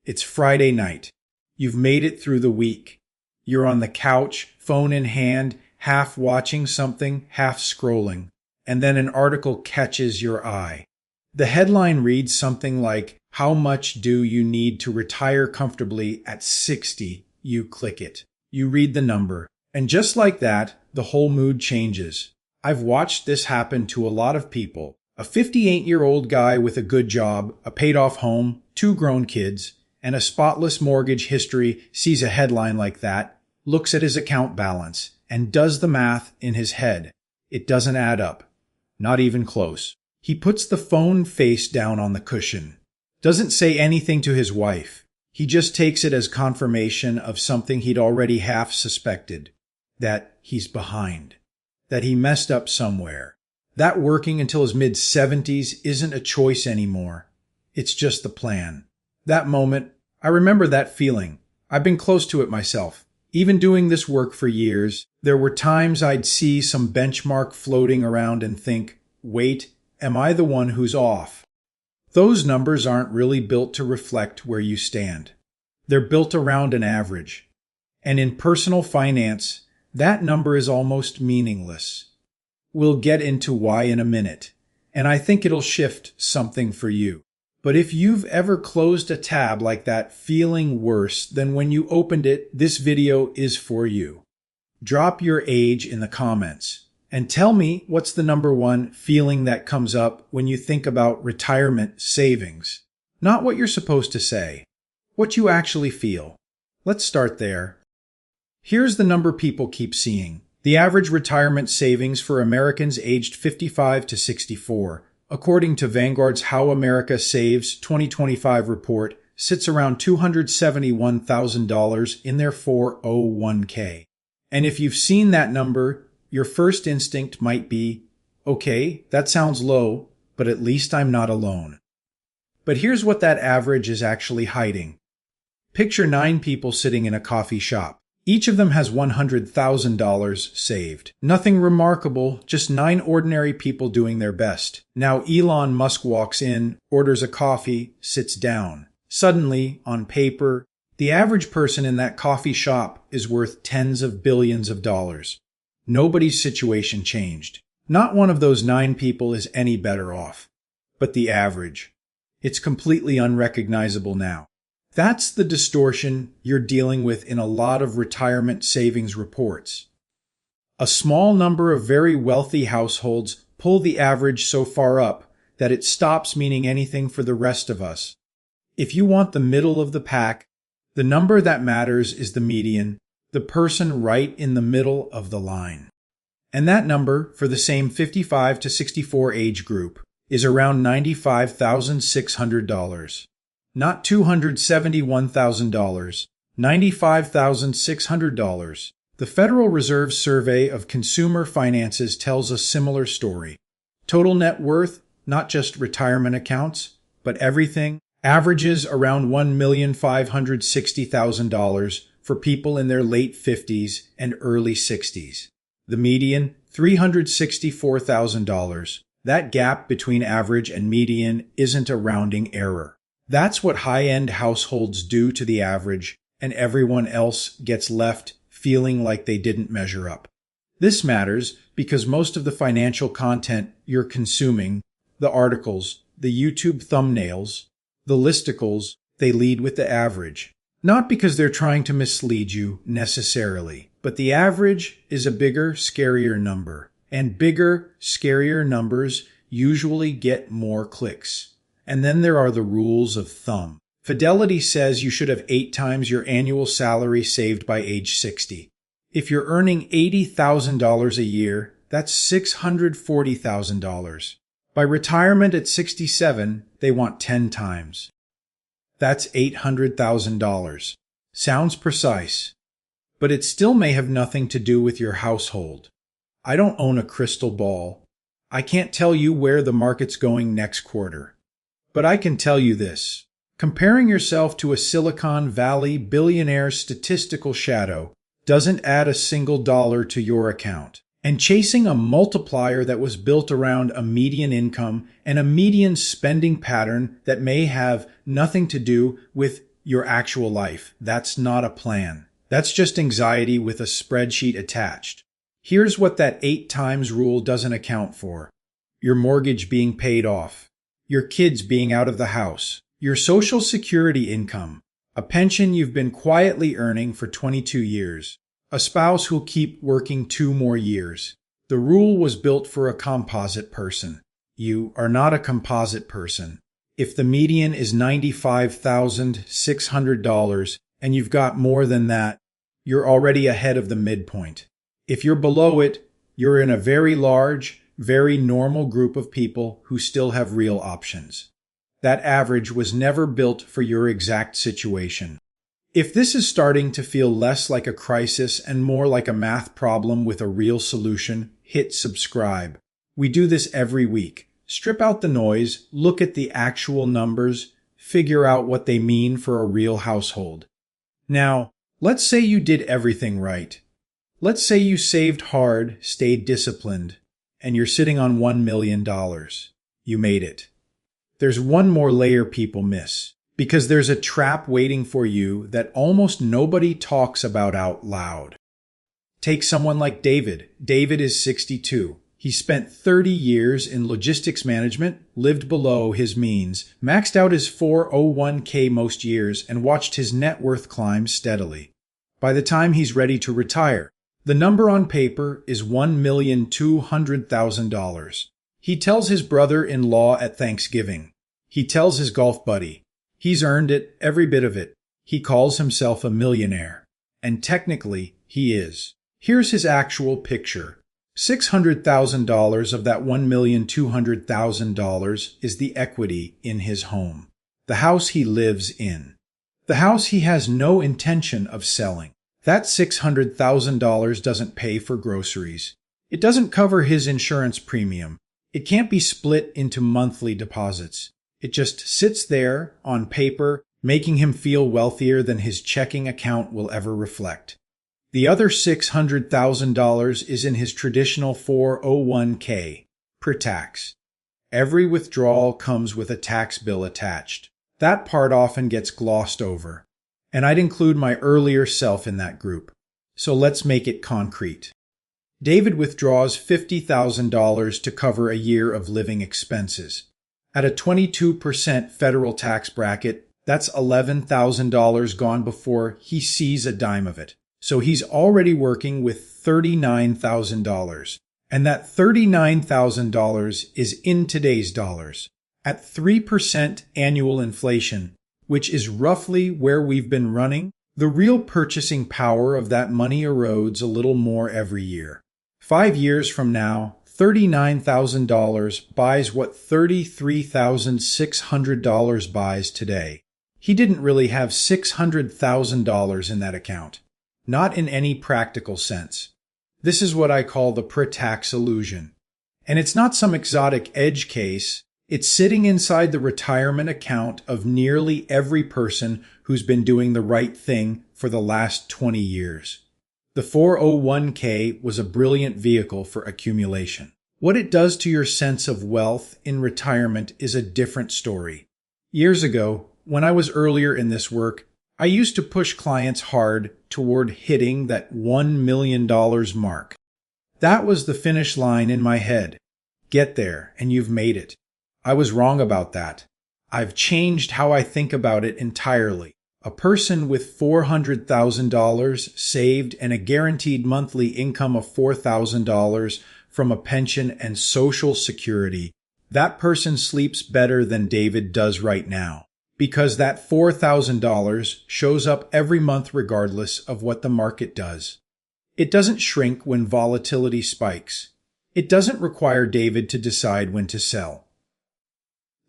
It's Friday night. You've made it through the week. You're on the couch, phone in hand, half watching something, half scrolling, and then an article catches your eye. The headline reads something like, "How much do you need to retire comfortably at 60?" You click it. You read the number. And just like that, the whole mood changes. I've watched this happen to a lot of people. A 58-year-old guy with a good job, a paid-off home, 2 grown kids, and a spotless mortgage history sees a headline like that, looks at his account balance, and does the math in his head. It doesn't add up. Not even close. He puts the phone face down on the cushion. Doesn't say anything to his wife. He just takes it as confirmation of something he'd already half suspected. That he's behind. That he messed up somewhere. That working until his mid-70s isn't a choice anymore. It's just the plan. That moment, I remember that feeling. I've been close to it myself. Even doing this work for years, there were times I'd see some benchmark floating around and think, wait, am I the one who's off? Those numbers aren't really built to reflect where you stand. They're built around an average. And in personal finance, that number is almost meaningless. We'll get into why in a minute, and I think it'll shift something for you. But if you've ever closed a tab like that feeling worse than when you opened it, this video is for you. Drop your age in the comments and tell me what's the number one feeling that comes up when you think about retirement savings. Not what you're supposed to say, what you actually feel. Let's start there. Here's the number people keep seeing. The average retirement savings for Americans aged 55 to 64. According to Vanguard's How America Saves 2025 report, sits around $271,000 in their 401k. And if you've seen that number, your first instinct might be, okay, that sounds low, but at least I'm not alone. But here's what that average is actually hiding. Picture 9 people sitting in a coffee shop. Each of them has $100,000 saved. Nothing remarkable, just 9 ordinary people doing their best. Now Elon Musk walks in, orders a coffee, sits down. Suddenly, on paper, the average person in that coffee shop is worth tens of billions of dollars. Nobody's situation changed. Not one of those 9 people is any better off. But the average. It's completely unrecognizable now. That's the distortion you're dealing with in a lot of retirement savings reports. A small number of very wealthy households pull the average so far up that it stops meaning anything for the rest of us. If you want the middle of the pack, the number that matters is the median, the person right in the middle of the line. And that number, for the same 55 to 64 age group, is around $95,600. Not $271,000, $95,600. The Federal Reserve Survey of Consumer Finances tells a similar story. Total net worth, not just retirement accounts, but everything, averages around $1,560,000 for people in their late 50s and early 60s. The median, $364,000. That gap between average and median isn't a rounding error. That's what high-end households do to the average, and everyone else gets left feeling like they didn't measure up. This matters because most of the financial content you're consuming, the articles, the YouTube thumbnails, the listicles, they lead with the average. Not because they're trying to mislead you necessarily, but the average is a bigger, scarier number. And bigger, scarier numbers usually get more clicks. And then there are the rules of thumb. Fidelity says you should have 8 times your annual salary saved by age 60. If you're earning $80,000 a year, that's $640,000. By retirement at 67, they want 10 times. That's $800,000. Sounds precise. But it still may have nothing to do with your household. I don't own a crystal ball. I can't tell you where the market's going next quarter. But I can tell you this. Comparing yourself to a Silicon Valley billionaire statistical shadow doesn't add a single dollar to your account. And chasing a multiplier that was built around a median income and a median spending pattern that may have nothing to do with your actual life. That's not a plan. That's just anxiety with a spreadsheet attached. Here's what that 8 times rule doesn't account for. Your mortgage being paid off, your kids being out of the house, your Social Security income, a pension you've been quietly earning for 22 years, a spouse who'll keep working 2 more years. The rule was built for a composite person. You are not a composite person. If the median is $95,600 and you've got more than that, you're already ahead of the midpoint. If you're below it, you're in a very large, very normal group of people who still have real options. That average was never built for your exact situation. If this is starting to feel less like a crisis and more like a math problem with a real solution, hit subscribe. We do this every week. Strip out the noise, look at the actual numbers, figure out what they mean for a real household. Now, let's say you did everything right. Let's say you saved hard, stayed disciplined, and you're sitting on $1 million. You made it. There's one more layer people miss, because there's a trap waiting for you that almost nobody talks about out loud. Take someone like David. David is 62. He spent 30 years in logistics management, lived below his means, maxed out his 401k most years, and watched his net worth climb steadily. By the time he's ready to retire, the number on paper is $1,200,000. He tells his brother-in-law at Thanksgiving. He tells his golf buddy. He's earned it, every bit of it. He calls himself a millionaire. And technically, he is. Here's his actual picture. $600,000 of that $1,200,000 is the equity in his home. The house he lives in. The house he has no intention of selling. That $600,000 doesn't pay for groceries. It doesn't cover his insurance premium. It can't be split into monthly deposits. It just sits there on paper, making him feel wealthier than his checking account will ever reflect. The other $600,000 is in his traditional 401k, pre-tax. Every withdrawal comes with a tax bill attached. That part often gets glossed over. And I'd include my earlier self in that group. So let's make it concrete. David withdraws $50,000 to cover a year of living expenses. At a 22% federal tax bracket, that's $11,000 gone before he sees a dime of it. So he's already working with $39,000. And that $39,000 is in today's dollars. At 3% annual inflation, which is roughly where we've been running, the real purchasing power of that money erodes a little more every year. 5 years from now, $39,000 buys what $33,600 buys today. He didn't really have $600,000 in that account. Not in any practical sense. This is what I call the pre-tax illusion. And it's not some exotic edge case. It's sitting inside the retirement account of nearly every person who's been doing the right thing for the last 20 years. The 401k was a brilliant vehicle for accumulation. What it does to your sense of wealth in retirement is a different story. Years ago, when I was earlier in this work, I used to push clients hard toward hitting that $1 million mark. That was the finish line in my head. Get there, and you've made it. I was wrong about that. I've changed how I think about it entirely. A person with $400,000 saved and a guaranteed monthly income of $4,000 from a pension and Social Security, that person sleeps better than David does right now, because that $4,000 shows up every month regardless of what the market does. It doesn't shrink when volatility spikes. It doesn't require David to decide when to sell.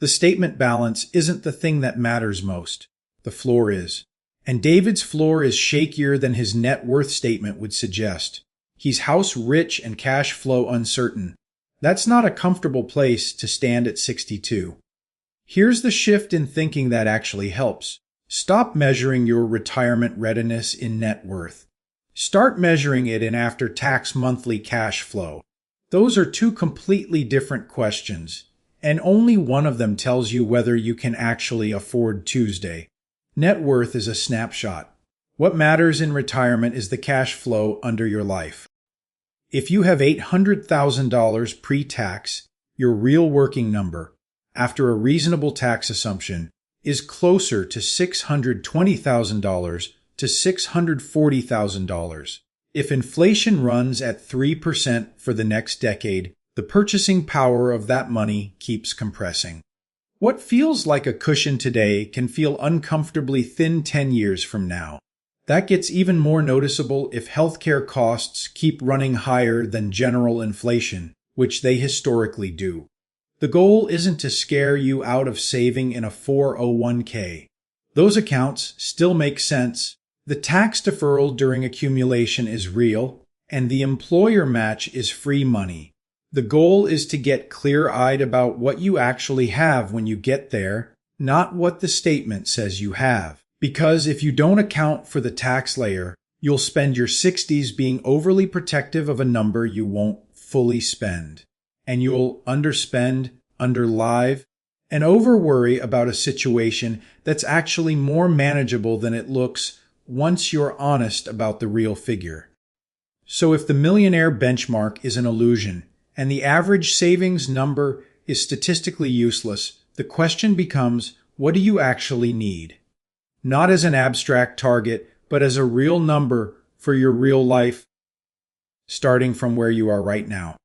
The statement balance isn't the thing that matters most. The floor is. And David's floor is shakier than his net worth statement would suggest. He's house rich and cash flow uncertain. That's not a comfortable place to stand at 62. Here's the shift in thinking that actually helps. Stop measuring your retirement readiness in net worth. Start measuring it in after-tax monthly cash flow. Those are 2 completely different questions, and only one of them tells you whether you can actually afford Tuesday. Net worth is a snapshot. What matters in retirement is the cash flow under your life. If you have $800,000 pre-tax, your real working number, after a reasonable tax assumption, is closer to $620,000 to $640,000. If inflation runs at 3% for the next decade, the purchasing power of that money keeps compressing. What feels like a cushion today can feel uncomfortably thin 10 years from now. That gets even more noticeable if healthcare costs keep running higher than general inflation, which they historically do. The goal isn't to scare you out of saving in a 401k. Those accounts still make sense. The tax deferral during accumulation is real, and the employer match is free money. The goal is to get clear-eyed about what you actually have when you get there, not what the statement says you have. Because if you don't account for the tax layer, you'll spend your 60s being overly protective of a number you won't fully spend. And you'll underspend, underlive, and overworry about a situation that's actually more manageable than it looks once you're honest about the real figure. So if the millionaire benchmark is an illusion, and the average savings number is statistically useless, the question becomes, what do you actually need? Not as an abstract target, but as a real number for your real life, starting from where you are right now.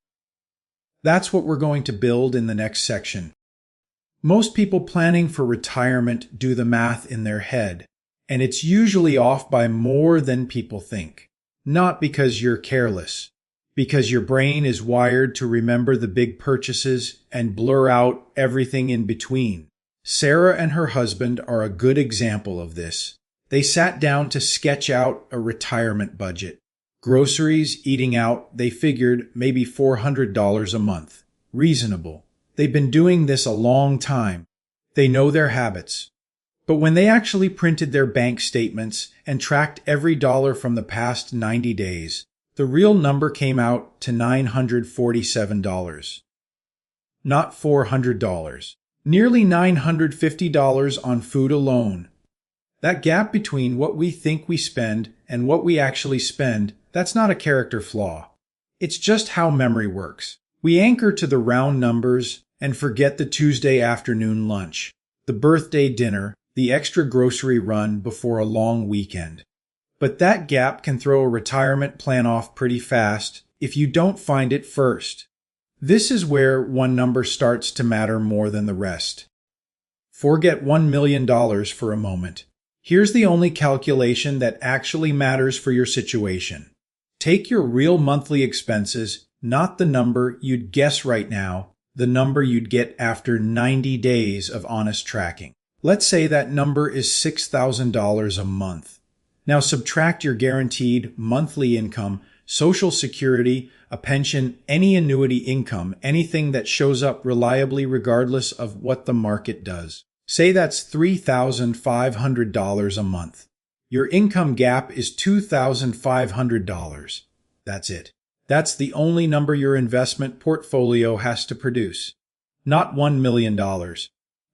That's what we're going to build in the next section. Most people planning for retirement do the math in their head, and it's usually off by more than people think. Not because you're careless, because your brain is wired to remember the big purchases and blur out everything in between. Sarah and her husband are a good example of this. They sat down to sketch out a retirement budget. Groceries, eating out, they figured maybe $400 a month. Reasonable. They've been doing this a long time. They know their habits. But when they actually printed their bank statements and tracked every dollar from the past 90 days, the real number came out to $947. Not $400. Nearly $950 on food alone. That gap between what we think we spend and what we actually spend, that's not a character flaw. It's just how memory works. We anchor to the round numbers and forget the Tuesday afternoon lunch, the birthday dinner, the extra grocery run before a long weekend. But that gap can throw a retirement plan off pretty fast if you don't find it first. This is where one number starts to matter more than the rest. Forget $1 million for a moment. Here's the only calculation that actually matters for your situation. Take your real monthly expenses, not the number you'd guess right now, the number you'd get after 90 days of honest tracking. Let's say that number is $6,000 a month. Now subtract your guaranteed monthly income, Social Security, a pension, any annuity income, anything that shows up reliably regardless of what the market does. Say that's $3,500 a month. Your income gap is $2,500. That's it. That's the only number your investment portfolio has to produce. Not $1 million.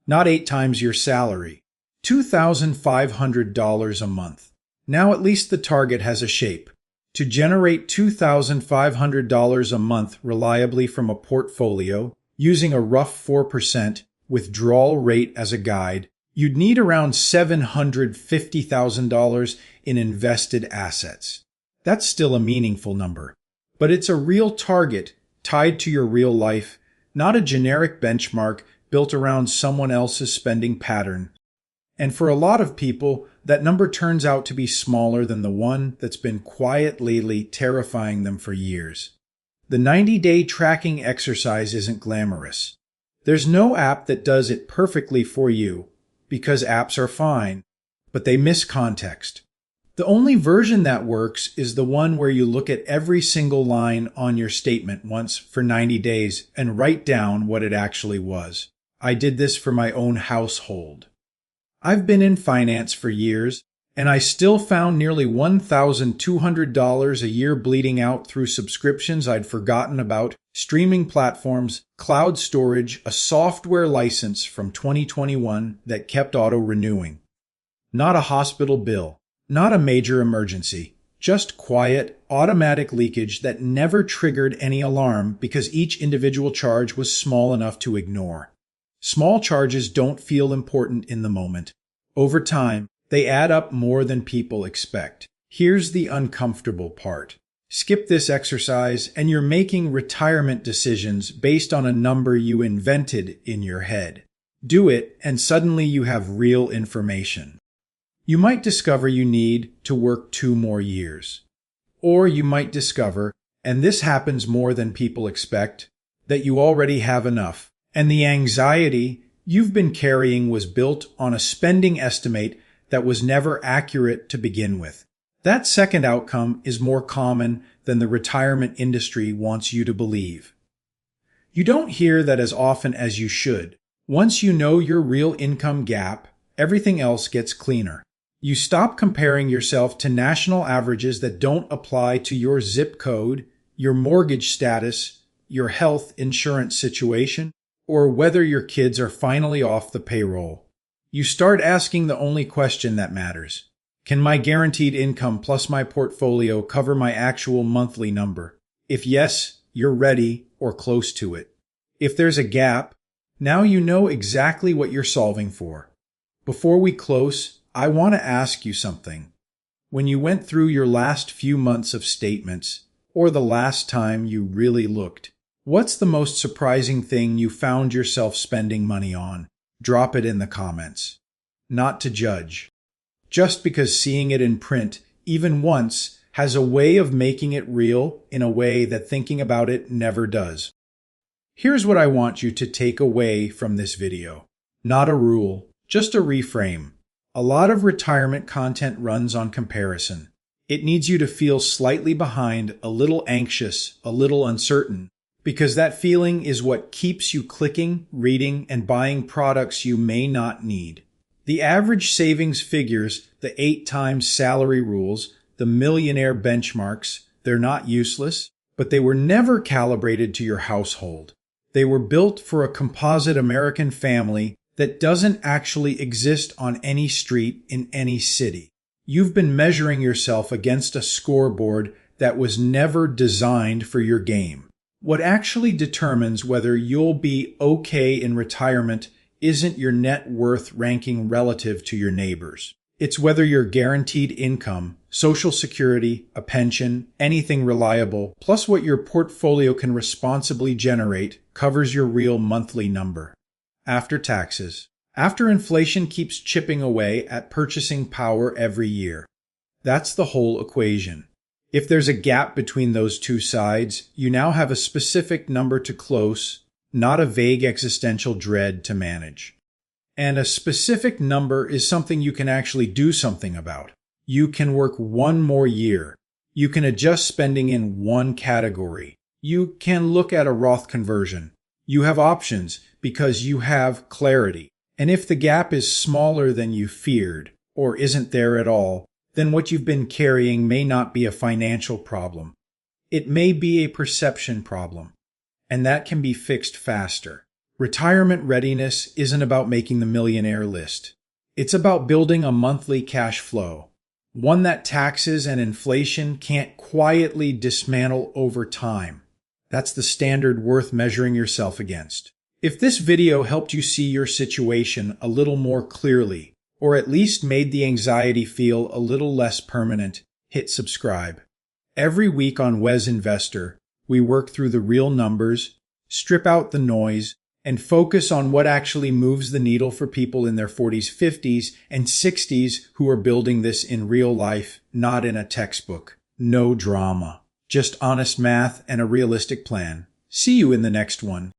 Not 8 times your salary. $2,500 a month. Now at least the target has a shape. To generate $2,500 a month reliably from a portfolio, using a rough 4% withdrawal rate as a guide, you'd need around $750,000 in invested assets. That's still a meaningful number. But it's a real target tied to your real life, not a generic benchmark built around someone else's spending pattern. And for a lot of people, that number turns out to be smaller than the one that's been quietly terrifying them for years. The 90-day tracking exercise isn't glamorous. There's no app that does it perfectly for you, because apps are fine, but they miss context. The only version that works is the one where you look at every single line on your statement once for 90 days and write down what it actually was. I did this for my own household. I've been in finance for years, and I still found nearly $1,200 a year bleeding out through subscriptions I'd forgotten about, streaming platforms, cloud storage, a software license from 2021 that kept auto-renewing. Not a hospital bill, not a major emergency, just quiet, automatic leakage that never triggered any alarm because each individual charge was small enough to ignore. Small charges don't feel important in the moment. Over time, they add up more than people expect. Here's the uncomfortable part. Skip this exercise and you're making retirement decisions based on a number you invented in your head. Do it and suddenly you have real information. You might discover you need to work 2 more years. Or you might discover, and this happens more than people expect, that you already have enough. And the anxiety you've been carrying was built on a spending estimate that was never accurate to begin with. That second outcome is more common than the retirement industry wants you to believe. You don't hear that as often as you should. Once you know your real income gap, everything else gets cleaner. You stop comparing yourself to national averages that don't apply to your zip code, your mortgage status, your health insurance situation, or whether your kids are finally off the payroll. You start asking the only question that matters. Can my guaranteed income plus my portfolio cover my actual monthly number? If yes, you're ready or close to it. If there's a gap, now you know exactly what you're solving for. Before we close, I want to ask you something. When you went through your last few months of statements, or the last time you really looked, what's the most surprising thing you found yourself spending money on? Drop it in the comments. Not to judge. Just because seeing it in print, even once, has a way of making it real in a way that thinking about it never does. Here's what I want you to take away from this video. Not a rule, just a reframe. A lot of retirement content runs on comparison. It needs you to feel slightly behind, a little anxious, a little uncertain, because that feeling is what keeps you clicking, reading, and buying products you may not need. The average savings figures, the 8 times salary rules, the millionaire benchmarks, they're not useless, but they were never calibrated to your household. They were built for a composite American family that doesn't actually exist on any street in any city. You've been measuring yourself against a scoreboard that was never designed for your game. What actually determines whether you'll be okay in retirement isn't your net worth ranking relative to your neighbors. It's whether your guaranteed income, Social Security, a pension, anything reliable, plus what your portfolio can responsibly generate covers your real monthly number. After taxes. After inflation keeps chipping away at purchasing power every year. That's the whole equation. If there's a gap between those two sides, you now have a specific number to close, not a vague existential dread to manage. And a specific number is something you can actually do something about. You can work 1 more year. You can adjust spending in one category. You can look at a Roth conversion. You have options because you have clarity. And if the gap is smaller than you feared, or isn't there at all, then what you've been carrying may not be a financial problem. It may be a perception problem. And that can be fixed faster. Retirement readiness isn't about making the millionaire list. It's about building a monthly cash flow, one that taxes and inflation can't quietly dismantle over time. That's the standard worth measuring yourself against. If this video helped you see your situation a little more clearly, or at least made the anxiety feel a little less permanent, hit subscribe. Every week on Wes Investor, we work through the real numbers, strip out the noise, and focus on what actually moves the needle for people in their 40s, 50s, and 60s who are building this in real life, not in a textbook. No drama. Just honest math and a realistic plan. See you in the next one.